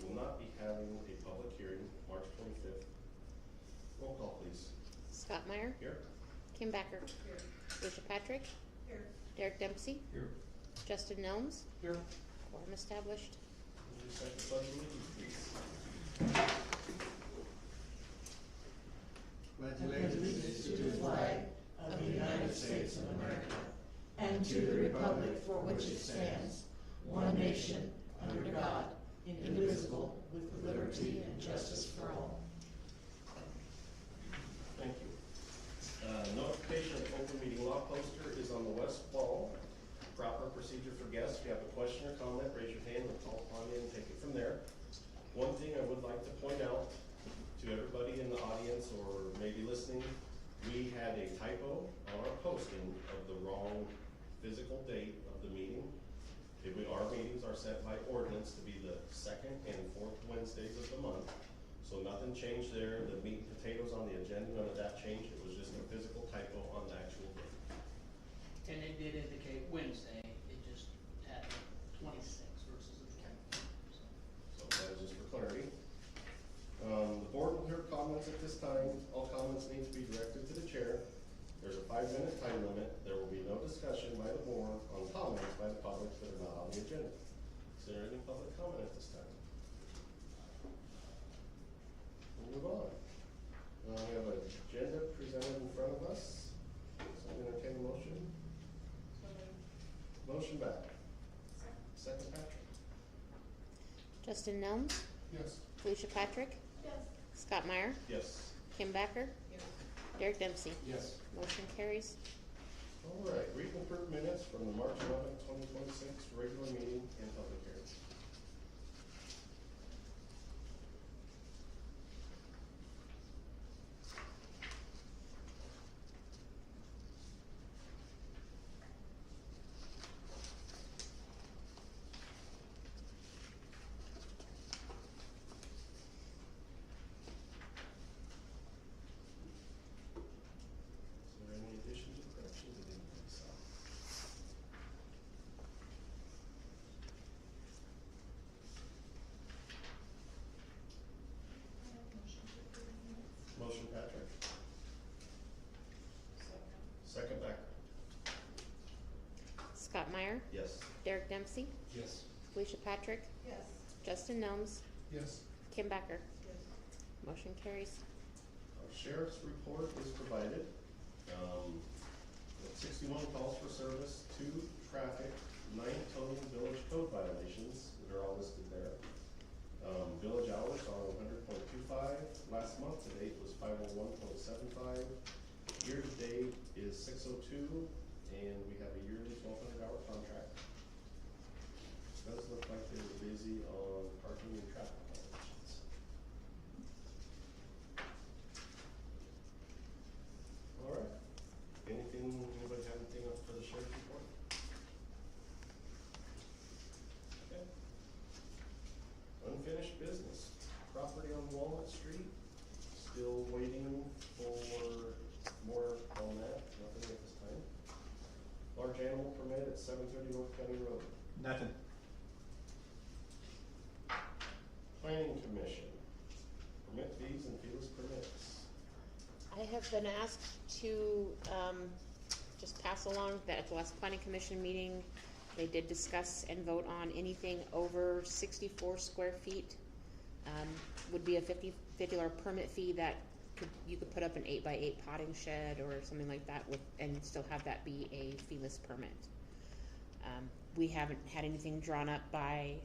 we will not be having a public hearing March 25th. Roll call, please. Scott Meyer. Here. Kim Backer. Here. Alicia Patrick. Here. Derek Dempsey. Here. Justin Nelms. Here. Quorum established. Will you second the pledge of allegiance, please? Pledge allegiance to the flag of the United States of America and to the republic for which it stands, one nation, under God, indivisible, with liberty and justice for all. Thank you. Notification of open meeting law poster is on the west wall. Proper procedure for guests. If you have a question or comment, raise your hand. We'll call upon you and take it from there. One thing I would like to point out to everybody in the audience or maybe listening, we had a typo on our posting of the wrong physical date of the meeting. Our meetings are set by ordinance to be the second and fourth Wednesdays of the month. So nothing changed there. The meat and potatoes on the agenda, none of that changed. It was just a physical typo on the actual date. And it did indicate Wednesday, it just had 26 versus the 10. So that is just for clarity. The board will hear comments at this time. All comments need to be directed to the chair. There's a 5-minute time limit. There will be no discussion by the board on comments by the public that are not on the agenda. Is there any public comment at this time? We'll move on. We have an agenda presented in front of us. So I'm going to entertain a motion. Motion back. Second Patrick. Justin Nelms. Yes. Alicia Patrick. Yes. Scott Meyer. Yes. Kim Backer. Yes. Derek Dempsey. Yes. Motion carries. All right, read and approve minutes from the March 11th, 2026 regular meeting and public hearing. Is there any additions or corrections? I didn't think so. Motion Patrick. Second Becker. Scott Meyer. Yes. Derek Dempsey. Yes. Alicia Patrick. Yes. Justin Nelms. Yes. Kim Backer. Yes. Motion carries. Our sheriff's report is provided. 61 calls for service, 2 traffic, 9 total village code violations that are all listed there. Village hours are 100.25. Last month to date was 501.75. Year to date is 602, and we have a yearly 1,200-hour contract. Does look like they were busy on parking and traffic violations. All right. Anybody have anything else for the sheriff's report? Okay. Unfinished business. Property on Walnut Street. Still waiting for more on that. Nothing at this time. Large animal permit at 730 North County Road. Nothing. Planning Commission. Permit fees and feeless permits. I have been asked to just pass along that at the last planning commission meeting, they did discuss and vote on anything over 64 square feet. Would be a $50 permit fee that you could put up an 8x8 potting shed or something like that and still have that be a feeless permit. We haven't had anything drawn up by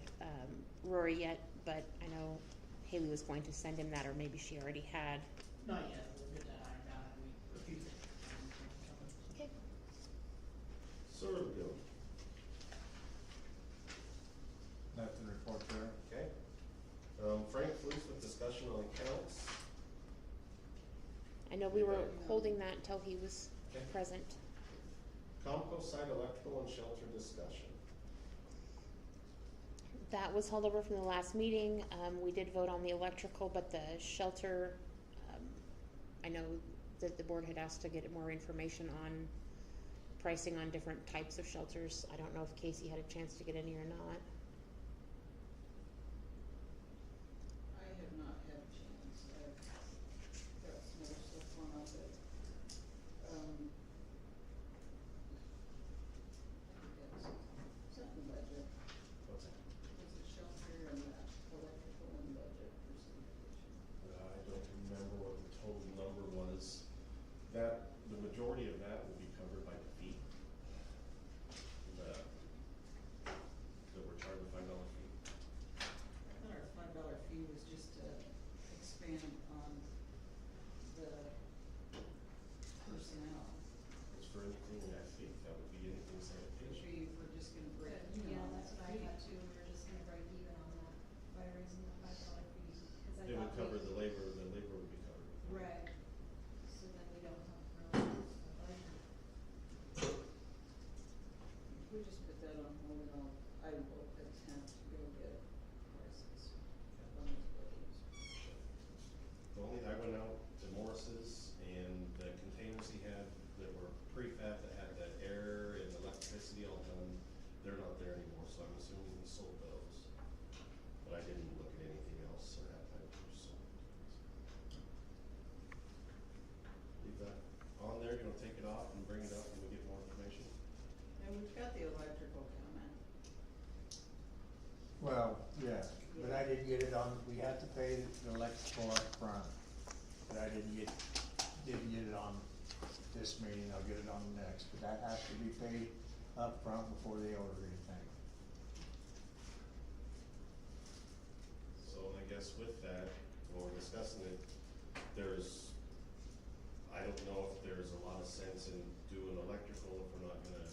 Rory yet, but I know Haley was going to send him that, or maybe she already had. Not yet, we'll get that ironed out and we refuse it. Okay. Sutherland. Nothing to report there. Okay. Frank Fluce with discussion on accounts. I know we were holding that until he was Okay. present. Compost site electrical and shelter discussion. That was held over from the last meeting. We did vote on the electrical, but the shelter, I know that the board had asked to get more information on pricing on different types of shelters. I don't know if Casey had a chance to get any or not. would cover the labor would be covered. Right. So then we don't have really a budget. We just put that on hold and I will attempt to go get prices on these buildings. The only, I went out to Morris's and the containers he had that were prefab that had the air and electricity all done, they're not there anymore, so I'm assuming he sold those. But I didn't look at anything else or have time to, so. Leave that on there, you know, take it off and bring it up when we get more information. And we've got the electrical coming. Well, yeah, but I didn't get it on, we have to pay the electrical up front. But I didn't get it on this meeting, I'll get it on the next, but that has to be paid up front before they order anything. So I guess with that, when we're discussing it, I don't know if there's a lot of sense in doing electrical if we're not gonna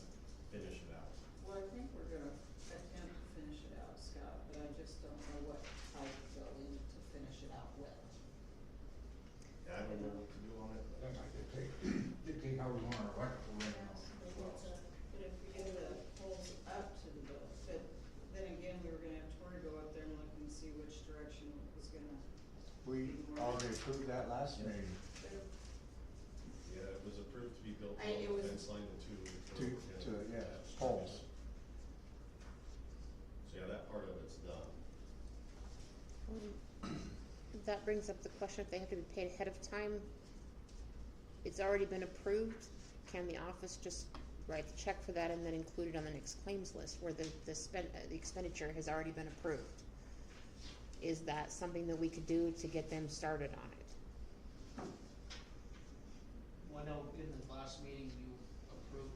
finish it out. Well, I think we're gonna attempt to finish it out, Scott, but I just don't know what pipe to go in to finish it out with. Yeah, I don't know what to do on it. That might dictate how we want our electrical running on as well. But if we get the poles up to the bill, but then again, we were gonna have Tori go up there and look and see which direction it was gonna. We already approved that last meeting, Yeah, it was approved to be built on It was- the fence line and yeah, poles. So yeah, that part of it's done. That brings up the question, if they have to be paid ahead of time, it's already been approved, can the office just write the check for that and then include it on the next claims list where the expenditure has already been approved? Is that something that we could do to get them started on it? Well, I know in the last meeting you approved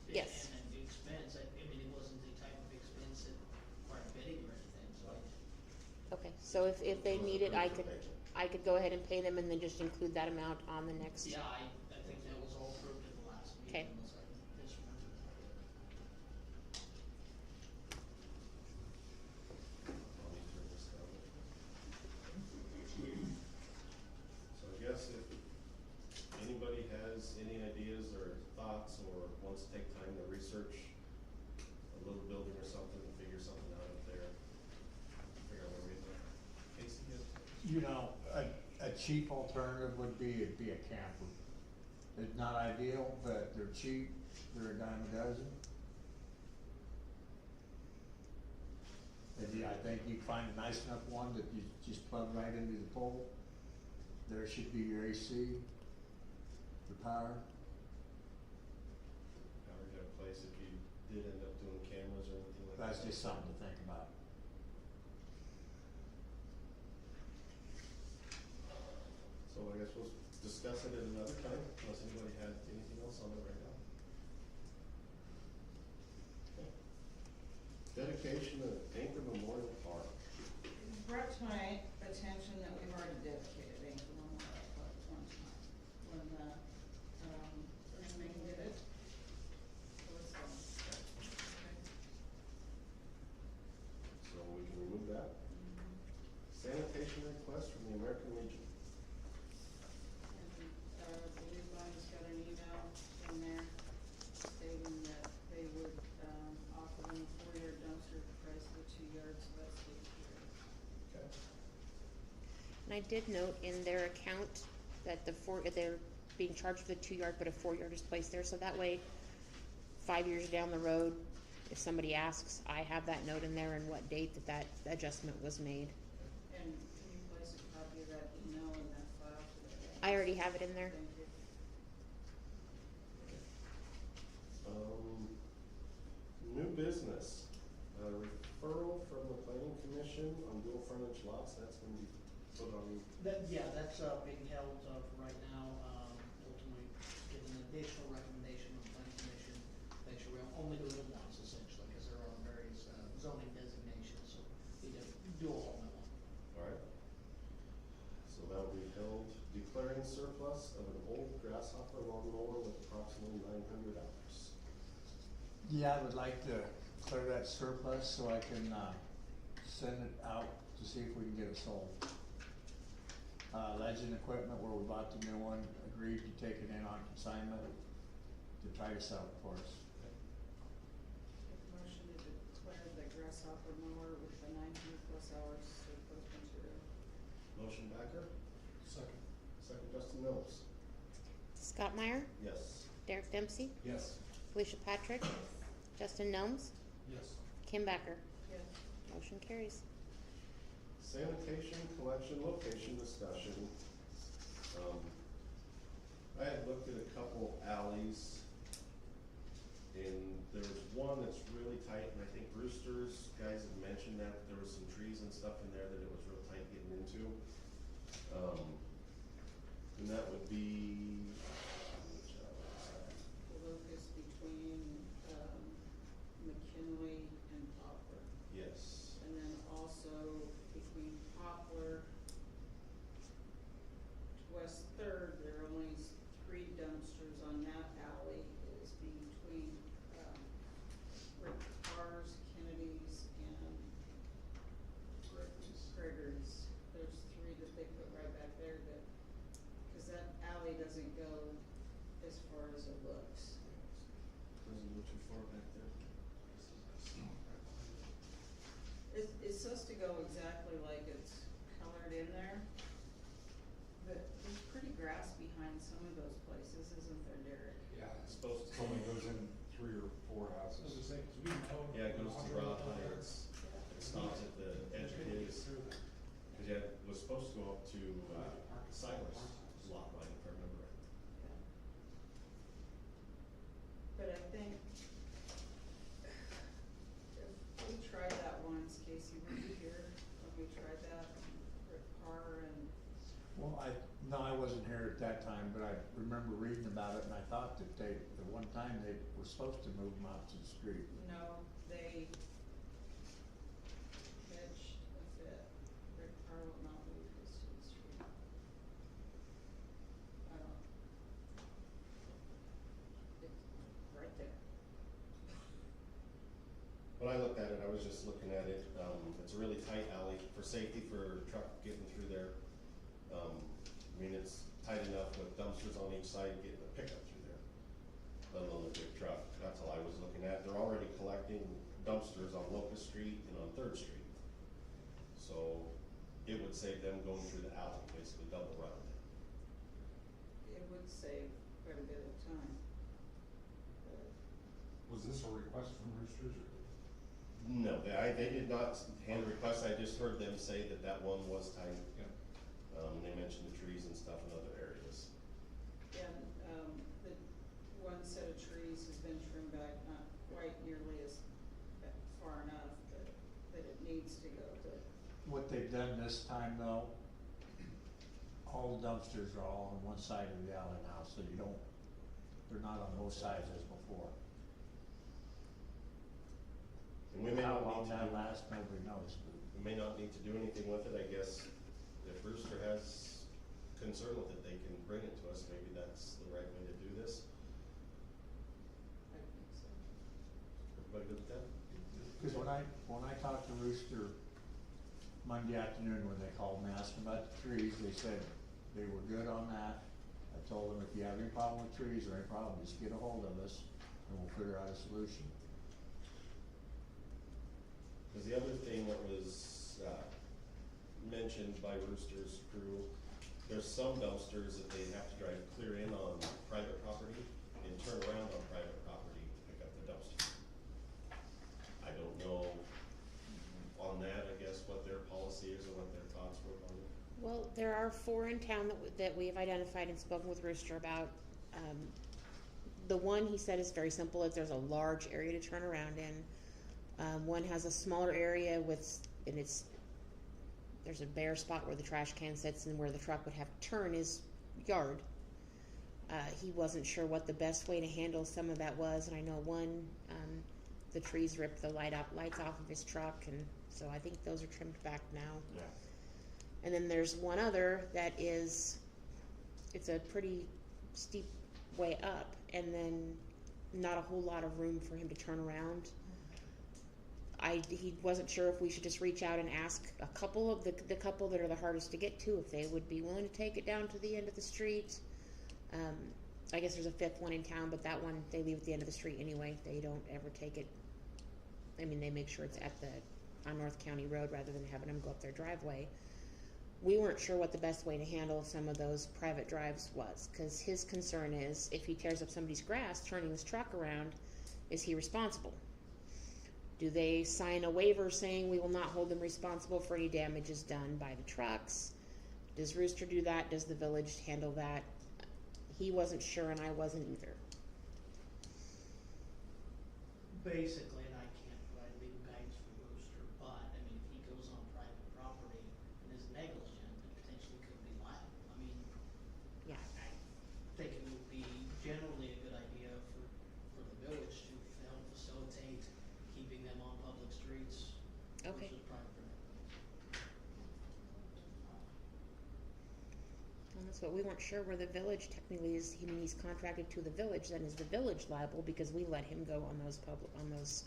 it. Yes. And then the expense, I mean, it wasn't the type of expense that required bidding or anything, so I. Okay, so if they need it, I could go ahead and pay them and then just include that amount on the next. Yeah, I think that was all approved in the last Okay. meeting, unless I missed one. I'll need to turn this down. So I guess if anybody has any ideas or thoughts or wants to take time to research a little building or something and figure something out up there, figure out where we go. Casey, you have- You know, a cheap alternative would be, it'd be a camper. It's not ideal, but they're cheap, they're a dime a dozen. I think you find a nice enough one that you just plug right into the pole. There should be your AC, your power. Now we got a place if you did end up doing cameras or anything like that. That's just something to think about. So I guess we'll discuss it at another time, unless anybody had anything else on it right now. Okay. Dedication of Anchor Memorial Park. Brought to my attention that we've already dedicated Anchor Memorial Park one time, when the, first man did it. So it's done. So we can remove that. Sanitation request from the American Legion. And, the new one's got an email in there stating that they would, offer them a 4-year dumpster price for 2 yards, so that's the year. Okay. And I did note in their account that they're being charged for the 2-yard, but a 4-yard is placed there, so that way, 5 years down the road, if somebody asks, I have that note in there and what date that adjustment was made. And can you place a copy of that email in that file for the? I already have it in there. Thank you. New business, referral from the planning commission on dual frontage lots, that's gonna be put on. That's, being held, for right now, ultimately get an additional recommendation from the planning commission, make sure we only do it once essentially, because there are various, zoning designations, so we do all of them at once. Alright. So that will be held declaring surplus of an old grasshopper lawnmower with approximately 900 hours. Yeah, I would like to clear that surplus so I can, send it out to see if we can get it sold. Legend Equipment, where we bought the new one, agreed to take it in on consignment to try to sell it for us. Make a motion to declare the grasshopper mower with the 900+ hours surplus material. Motion Backer, Second. second Justin Mills. Scott Meyer, Yes. Derek Dempsey, Yes. Felicia Patrick, Justin Nelms, Yes. Kim Backer. Yes. Motion carries. Sanitation, collection, location discussion. I had looked at a couple alleys, and there's one that's really tight, and I think Brewster's guys had mentioned that there was some trees and stuff in there that it was real tight getting into. And that would be, which alley is that? The locus between, McKinley and Poplar. Yes. And then also between Poplar to West Third, there are only 3 dumpsters on that alley. Is between, Rick Carr's, Kennedy's, and Gregory's. There's 3 that they put right back there that, cause that alley doesn't go as far as it looks. Doesn't go too far back there. It's supposed to go exactly like it's colored in there, but there's pretty grass behind some of those places, isn't there, Derek? Yeah, It's supposed it to, only goes in 3 or 4 houses. yeah, it goes to Broad Heights. It stops at the edge of his, cause yeah, it was supposed to go up to, Cyrus' lot line, if I remember right. Yeah. But I think if we tried that once, Casey, were you here when we tried that, Rick Carr and, Well, no, I wasn't here at that time, but I remember reading about it, and I thought that the one time they were supposed to move them out to the street. no, they pitched a fit. Rick Carr will not move his to the street. I don't. It's right there. When I looked at it, I was just looking at it, it's a really tight alley for safety for truck getting through there. I mean, it's tight enough with dumpsters on each side getting a pickup through there, let alone a big truck. That's all I was looking at. They're already collecting dumpsters on Locust Street and on Third Street. So it would save them going through the alley, basically double round. It would save quite a bit of time. But Was this a request from Roosters or? No, they did not hand a request. I just heard them say that that one was tight. Yeah. They mentioned the trees and stuff in other areas. And, the one set of trees has been trimmed back, not quite nearly as far enough, but that it needs to go, but What they've done this time though, all the dumpsters are all on one side of the alley now, so they're not on both sides as before. And we may How not long need to that do, lasts, nobody knows. we may not need to do anything with it, I guess. If Brewster has concern with it, they can bring it to us. Maybe that's the right way to do this. I think so. Everybody good with that? Cause when I talked to Rooster Monday afternoon when they called me asking about the trees, they said they were good on that. I told them if you have any problem with trees or any problem, just get a hold of us and we'll figure out a solution. Cause the other thing that was, mentioned by Rooster's crew, there's some dumpsters that they have to drive clear in on private property and turn around on private property to pick up the dumpster. I don't know on that, I guess, what their policy is or what their thoughts were on it. Well, there are 4 in town that we have identified and spoken with Rooster about. The one he said is very simple, is there's a large area to turn around in. One has a smaller area there's a bare spot where the trash can sits, and where the truck would have to turn is yard. He wasn't sure what the best way to handle some of that was, and I know one, the trees ripped the lights off of his truck, and so I think those are trimmed back now. Yeah. And then there's one other that it's a pretty steep way up, and then not a whole lot of room for him to turn around. he wasn't sure if we should just reach out and ask a couple of the couple that are the hardest to get to if they would be willing to take it down to the end of the street. I guess there's a fifth one in town, but that one they leave at the end of the street anyway. They don't ever take it. I mean, they make sure it's on North County Road rather than having them go up their driveway. We weren't sure what the best way to handle some of those private drives was, because his concern is if he tears up somebody's grass turning his truck around, is he responsible? Do they sign a waiver saying we will not hold them responsible for any damages done by the trucks? Does Rooster do that? Does the village handle that? He wasn't sure, and I wasn't either. Basically, and I can't provide legal guidance for Rooster, but, I mean, if he goes on private property and is negligent, it potentially could be liable. I mean, Yeah. I think it would be generally a good idea for the village to help facilitate keeping them on public streets Okay. versus private property. And that's what we weren't sure where the village technically is. I mean, he's contracted to the village. Then is the village liable because we let him go on those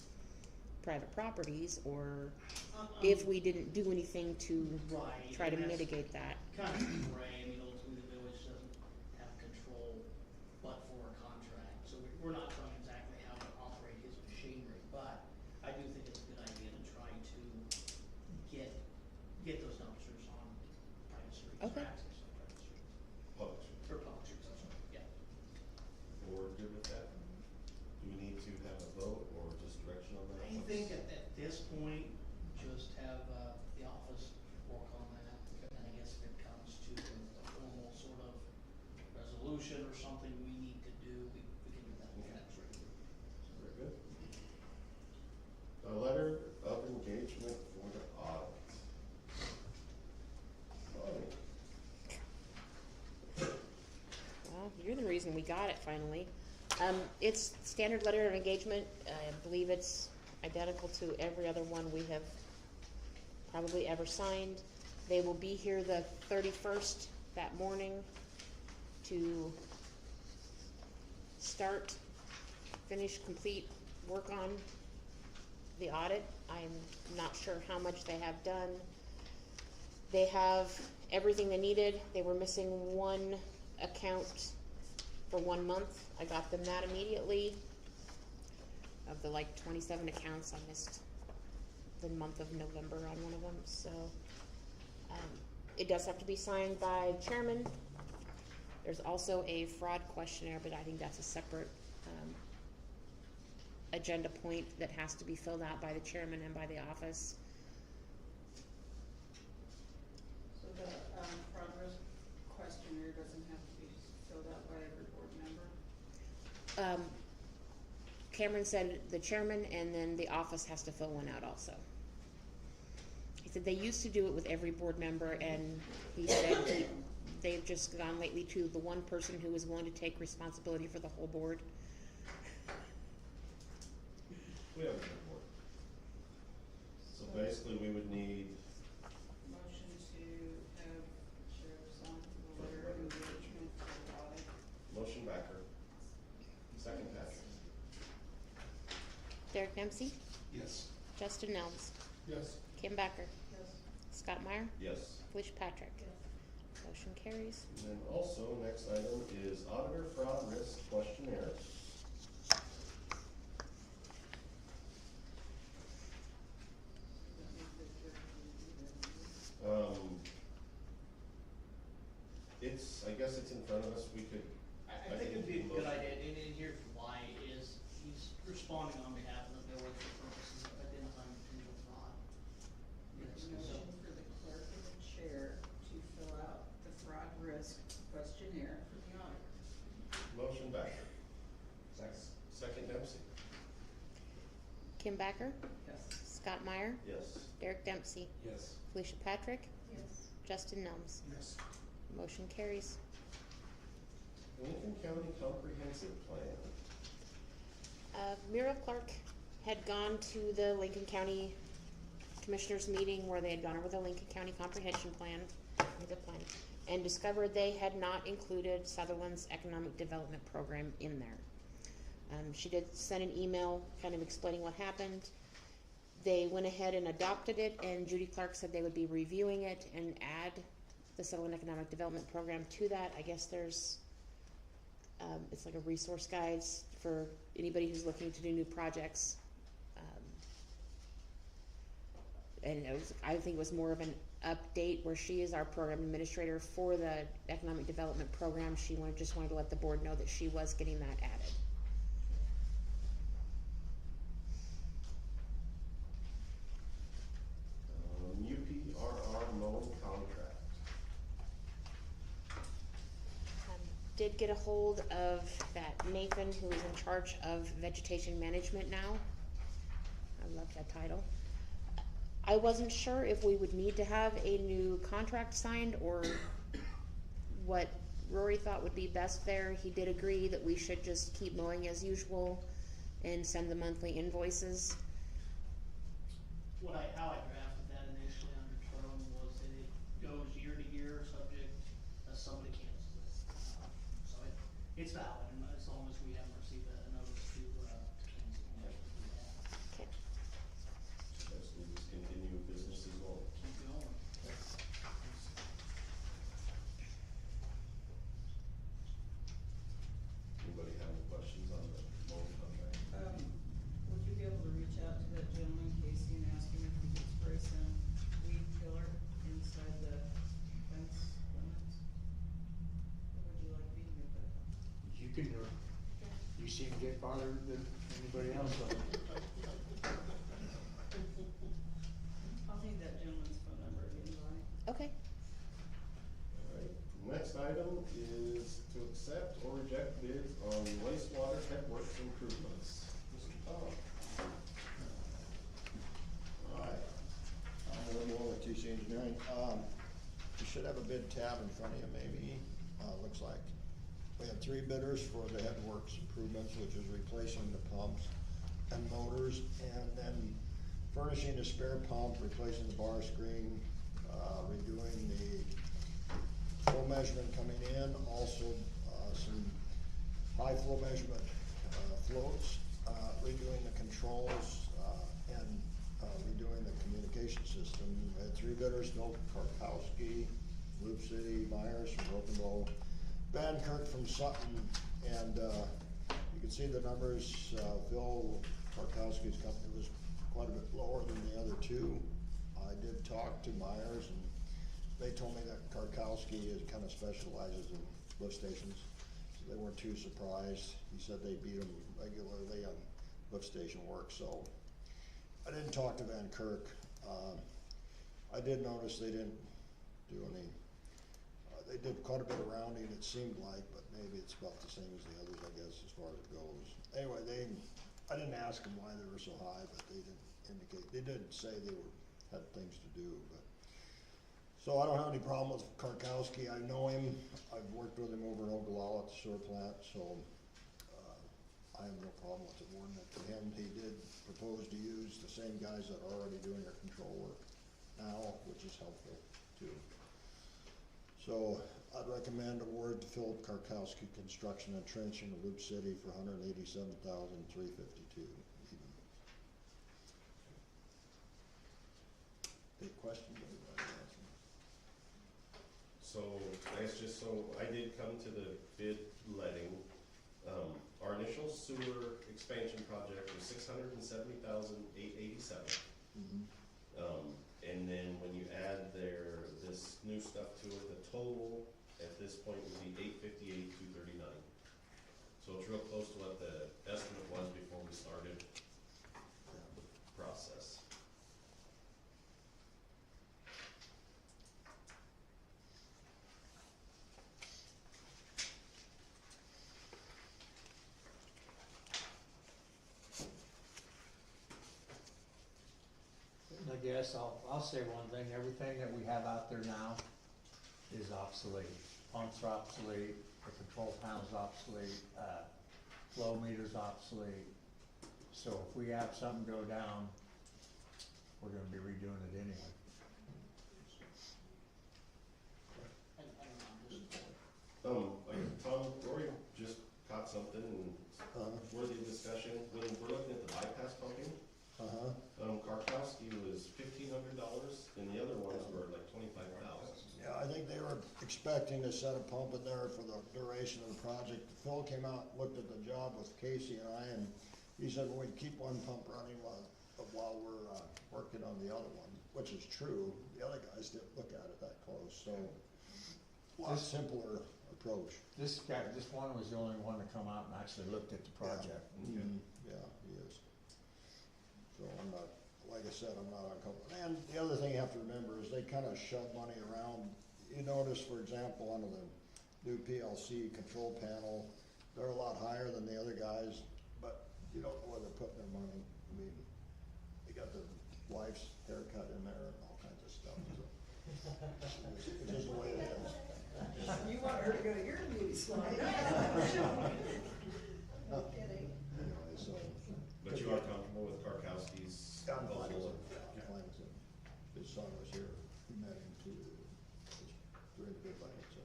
private properties, or if we didn't do anything to Right, try to and that's mitigate that? kind of gray. I mean, ultimately, the village doesn't have control but for a contract, so we're not telling exactly how to operate his machinery, but I do think it's a good idea to try to get those dumpsters on private streets. Okay. Or access to private streets. Public street. Or public streets, I'm sorry, yeah. Board good with that? Do we need to have a vote or just direction on that? I think at this point, just have, the office work on that, and I guess if it comes to a formal sort of resolution or something we need to do, we can do that next week. Very good. A letter of engagement for the audit. Bonnie. Well, you're the reason we got it finally. It's standard letter of engagement. I believe it's identical to every other one we have probably ever signed. They will be here the 31st that morning to complete work on the audit. I'm not sure how much they have done. They have everything they needed. They were missing one account for 1 month. I got them that immediately. Of the 27 accounts, I missed the month of November on one of them. So it does have to be signed by chairman. There's also a fraud questionnaire, but I think that's a separate agenda point that has to be filled out by the chairman and by the office. So the, fraud risk questionnaire doesn't have to be filled out by every board member? Cameron said the chairman and then the office has to fill one out also. He said they used to do it with every board member, and he said they've just gone lately to the one person who was willing to take responsibility for the whole board. We have a good board. So basically, we would need, Motion to have sheriff sign the letter of engagement for the audit. motion Backer. Second Patrick. Derek Dempsey, Yes. Justin Nelms, Yes. Kim Backer, Yes. Scott Meyer, Yes. Felicia Patrick. Motion carries. And then also, next item is auditor fraud risk questionnaire. I guess it's in front of us, we could, I think it'd be a good idea, and here's why, is he's responding on behalf of the village for purposes of identifying potential fraud. Yes, so, Motion for the clerk and the chair to fill out the fraud risk questionnaire for the auditor. motion Backer. Second Dempsey. Kim Backer, Yes. Scott Meyer, Yes. Derek Dempsey, Yes. Felicia Patrick, Yes. Justin Nelms. Yes. Motion carries. Lincoln County Comprehensive Plan. Muriel Clark had gone to the Lincoln County Commissioners meeting where they had gone over the Lincoln County Comprehension Plan, and discovered they had not included Sutherland's Economic Development Program in there. She did send an email kind of explaining what happened. they went ahead and adopted it, and Judy Clark said they would be reviewing it and add the Sutherland Economic Development Program to that. I guess there's, it's like a resource guides for anybody who's looking to do new projects. And it was, I think it was more of an update where she is our program administrator for the Economic Development Program. She just wanted to let the board know that she was getting that added. UPRR loan contract. Did get a hold of that Nathan, who is in charge of vegetation management now. I love that title. I wasn't sure if we would need to have a new contract signed or what Rory thought would be best there. He did agree that we should just keep mowing as usual and send the monthly invoices. How I drafted that initially under term was that it goes year to year, subject, somebody cancels it. So it's valid, and as long as we haven't received a notice to cancel, we'll do that. Okay. As we just continue business as well. Keep going. Anybody have any questions on the loan contract? Would you be able to reach out to that gentleman, Casey, and ask him if he could spray some weed killer inside the fence limits? Or would you like me to make that? You can do it. You seem to get farther than anybody else on it. I'll need that gentleman's phone number again, Bonnie. Okay. Alright, next item is to accept or reject bids on wastewater headworks improvements. Mr. Tom. Alright, I'm a little more with TC Engineering. You should have a bid tab in front of you maybe, looks like. We have 3 bidders for the headworks improvements, which is replacing the pumps and motors, and then furnishing the spare pump, replacing the bar screen, redoing the flow measurement coming in, also some high flow measurement floats, redoing the controls, and redoing the communication system. We had 3 bidders, Bill Karkowski, Loop City, Myers from Broken Bow, Van Kirk from Sutton, and you can see the numbers. Phil Karkowski's company was quite a bit lower than the other 2. I did talk to Myers, and they told me that Karkowski kind of specializes in lift stations, so they weren't too surprised. He said they beat him regularly on lift station work, so I didn't talk to Van Kirk. I did notice they didn't do any, they did quite a bit of rounding, it seemed like, but maybe it's about the same as the others, I guess, as far as it goes. Anyway, I didn't ask them why they were so high, but they didn't indicate, they didn't say they had things to do, but. So I don't have any problem with Karkowski. I know him. I've worked with him over in Ogallala at the sewer plant, so I have no problem with awarding it to him. He did propose to use the same guys that are already doing their control work now, which is helpful too. So I'd recommend award to Philip Karkowski Construction and Trenching of Loop City for $187,352. Any questions? So, I guess just so, I did come to the bid letting. Our initial sewer expansion project was $670,887. And then when you add this new stuff to it, the total at this point would be $858,239. So it's real close to what the estimate was before we started the process. I guess I'll say one thing, everything that we have out there now is obsolete. Pumps are obsolete, the control panel's obsolete, flow meter's obsolete. So if we have something go down, we're gonna be redoing it anyway. Tom, Rory just caught something and worthy of discussion. When we're looking at the bypass pumping, Karkowski expecting to set a pump in there for the duration of the project. Phil came out, looked at the job with Casey and I, and he said, we'd keep one pump running while we're, working on the other one, which is true. The other guys didn't look at it that close, so a lot simpler approach. This guy, this one was the only one to come out and actually looked at the project. Yeah, he is. So I'm not, like I said, I'm not uncomfortable. And the other thing you have to remember is they kind of shove money around. You notice, for example, under the new PLC control panel, they're a lot higher than the other guys, but you don't know where they're putting their money. I mean, they got their wife's haircut in there and all kinds of stuff, so. It's just the way it is. You want her to go to your beauty salon? No kidding. Anyway, so. But you are comfortable with Karkowski's I'm fine with proposal? it. I'm fine with it. His son was here, he met him too, during the good life, so.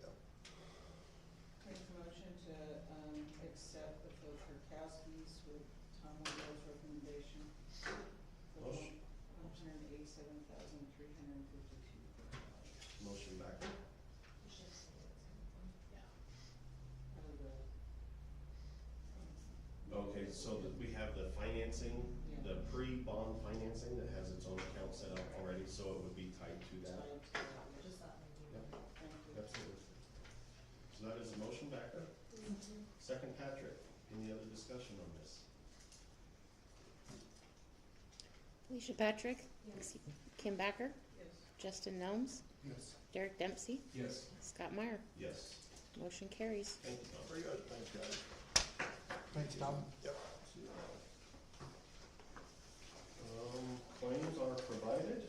Yeah. Make a motion to, accept the Phil Kurkowski's with Tom Wendell's recommendation. For Motion. $187,352. Motion Backer, okay, so that we have the financing, the pre-bond financing that has its own account set up already, so it would be tied to that. Yep, absolutely. So that is a motion, Backer. Second, Patrick. Any other discussion on this? Alicia Patrick? Yes. Kim Backer? Yes. Justin Nelms? Yes. Derek Dempsey? Yes. Scott Meyer? Yes. Motion carries. Thank you, Tom. Very good, thanks, guys. Thanks, Tom. Yep. See you later. Claims are provided.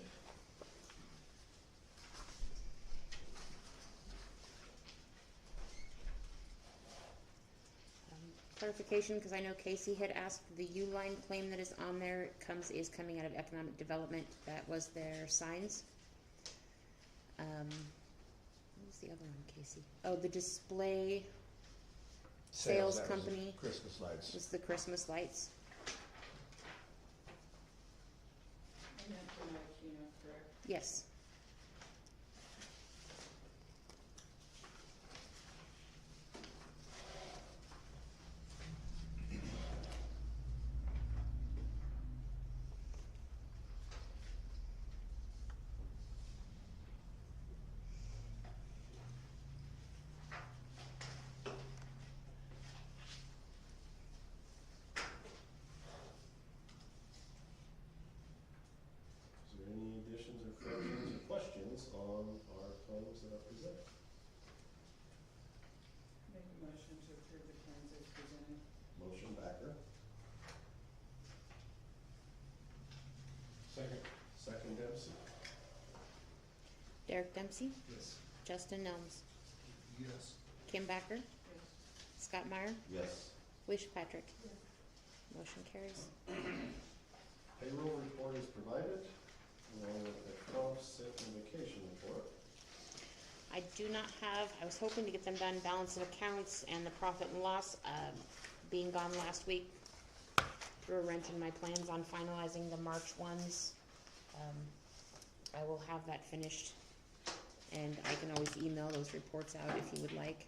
Clarification, because I know Casey had asked, the U-line claim that is on there is coming out of economic development. That was their signs. What was the other one, Casey? Oh, the display sales That was the company Christmas lights. was the Christmas lights. And that's from Aquino, correct? Yes. Is there any additions or corrections or questions on our claims that are presented? Make a motion to approve the claims as presented. Motion Backer, Second. second Dempsey. Derek Dempsey? Yes. Justin Nelms? Yes. Kim Backer? Yes. Scott Meyer? Yes. Alicia Patrick? Motion carries. Payroll report is provided, along with the comp, sick, and vacation report. I do not have, I was hoping to get them done, balance of accounts and the profit and loss, being gone last week, threw a wrench in my plans on finalizing the March ones. I will have that finished, and I can always email those reports out if you would like.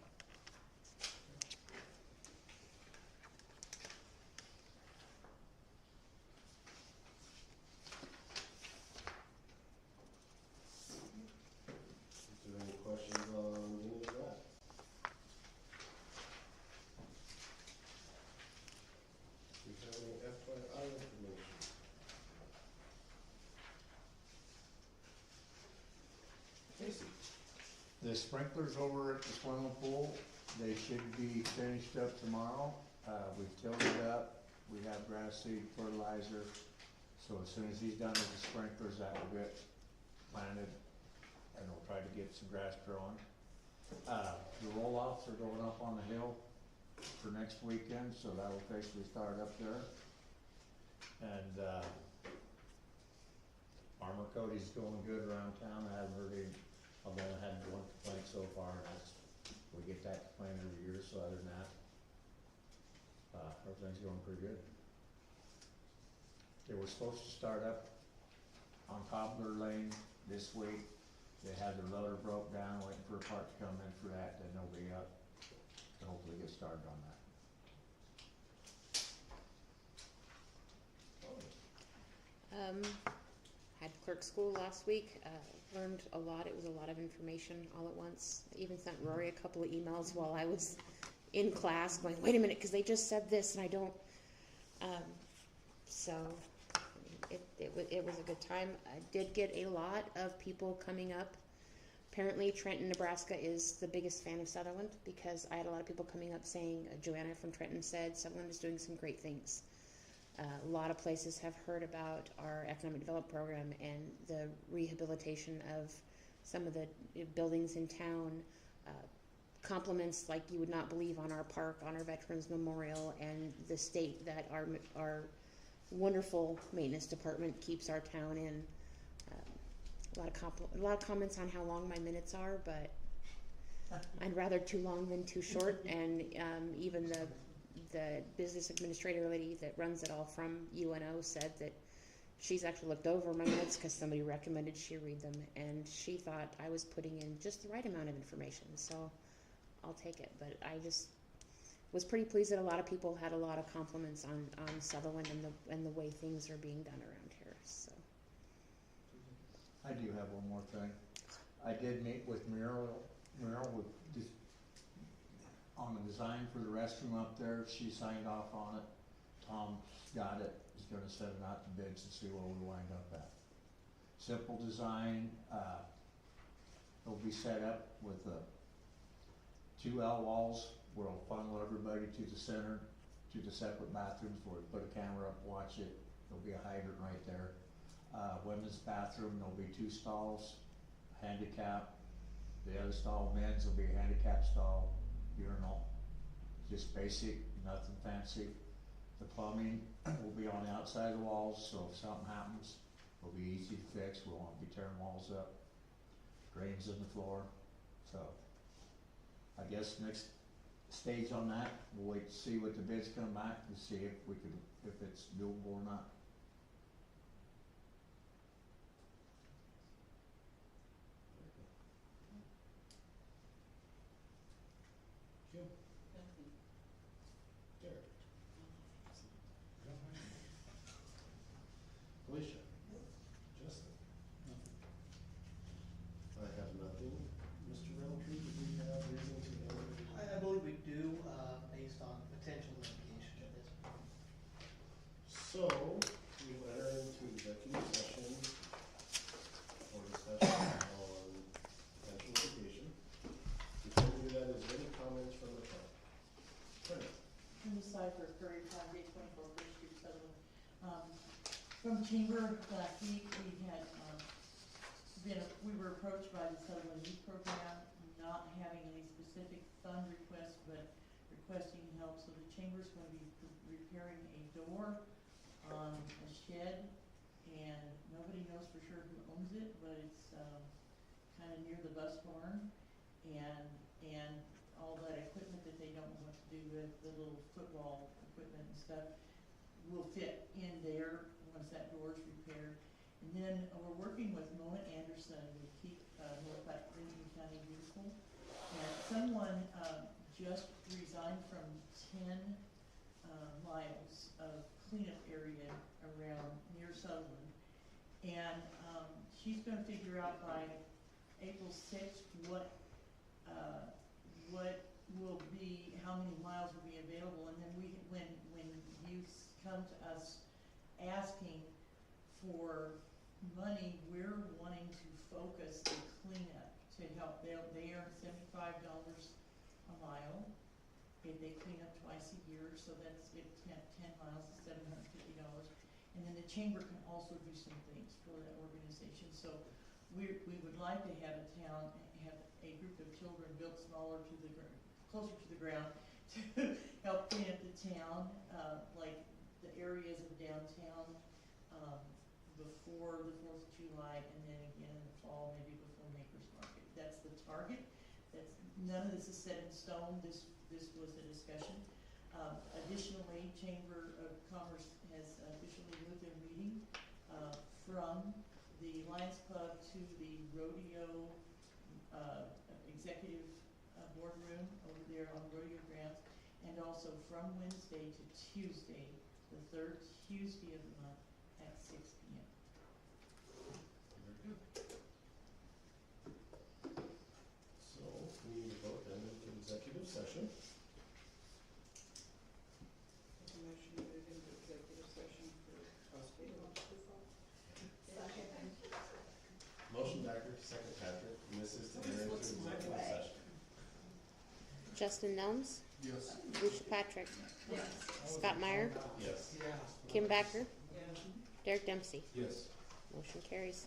Is there any questions on any of that? Do you have any FYI information? Casey? The sprinklers over at the swimming pool, they should be finished up tomorrow. We've tilled it up, we have grass seed fertilizer, so as soon as he's done with the sprinklers, that will get planted, and we'll try to get some grass growing. The roll-offs are going up on the hill for next weekend, so that'll officially start up there. And, armor coating's going good around town, I haven't heard any, I've only had one complaint so far, and that's, we get that complaint every year, so other than that, everything's going pretty good. They were supposed to start up on Cobbler Lane this week, They had their loader broke down, waiting for a part to come in for that, then they'll be up, to hopefully get started on that. Had clerk school last week, learned a lot. It was a lot of information all at once. I even sent Rory a couple of emails while I was in class going, wait a minute, because they just said this and I don't, so it was a good time. I did get a lot of people coming up. Apparently Trenton, Nebraska is the biggest fan of Sutherland, because I had a lot of people coming up saying, Joanna from Trenton said Sutherland is doing some great things. A lot of places have heard about our economic development program and the rehabilitation of some of the buildings in town. Compliments like you would not believe on our park, on our Veterans Memorial, and the state that our wonderful maintenance department keeps our town in. A lot of comments on how long my minutes are, but I'd rather too long than too short. And even the business administrator lady that runs it all from UNO said that she's actually looked over my minutes because somebody recommended she read them, and she thought I was putting in just the right amount of information. So I'll take it. But I just was pretty pleased that a lot of people had a lot of compliments on Sutherland and the way things are being done around here. So I do have one more thing. I did meet with Muriel with on the design for the restroom up there. She signed off on it. Tom got it. He's gonna send it out to bids and see where we wind up at. Simple design, it'll be set up with 2 L walls where it'll funnel everybody to the center, to the separate bathrooms where we put a camera up, watch it. There'll be a hydrant right there. Women's bathroom, there'll be 2 stalls, handicap. The other stall, men's, will be a handicap stall, urinal, just basic, nothing fancy. The plumbing will be on the outside of the walls, so if something happens, it'll be easy to fix. We won't be tearing walls up. Drains in the floor. So I guess next stage on that, we'll wait to see what the bids come back and see if it's doable or not. Jim? Derek? Alicia? Justin? I have nothing. Mr. Roundtree, do we have reason to know? I believe we do, based on potential litigation at this point. So, we will enter into executive session for discussion on potential litigation. Before we do that, is there any comments from the public? Brenda? From the Cypher, Curry, 5824 First Street, Sutherland. From Chamber last week, we were approached by the Sutherland Youth Program, not having any specific fund requests, but requesting help. So the Chamber's going to be repairing a door on a shed, and nobody knows for sure who owns it, but it's kind of near the bus barn, and all that equipment that they don't know what to do with, the little football equipment and stuff, will fit in there once that door is repaired. And then we're working with Mona Anderson to keep North Platte Lincoln County beautiful. And someone just resigned from 10 miles of cleanup area around near Sutherland. And she's going to figure out by April 6th what will be, how many miles will be available. And then when youth come to us asking for money, we're wanting to focus the cleanup to help. They earn $75 a mile if they clean up twice a year, so that's 10 miles is $750. And then the Chamber can also do some things for that organization. So we would like to have have a group of children built smaller to the closer to the ground to help clean up the town, like the areas of downtown before the 4th of July, and then again in the fall, maybe before Maker's Market. That's the target. None of this is set in stone. This was a discussion. Additionally, Chamber of Commerce has officially moved their meeting from the Lions Club to the Rodeo executive boardroom over there on rodeo grounds, and also from Wednesday to Tuesday, the third Tuesday of the month at 6 p.m. Very good. So, we need to vote then into executive session. Make a motion to move into executive session for trustee. Motion Becker, second Patrick, and this is to enter into executive session. Justin Nelms, Yes. Lucia Patrick, Yes. Scott Meyer, Yes. Kim Backer, Yeah. Derek Dempsey. Yes. Motion carries.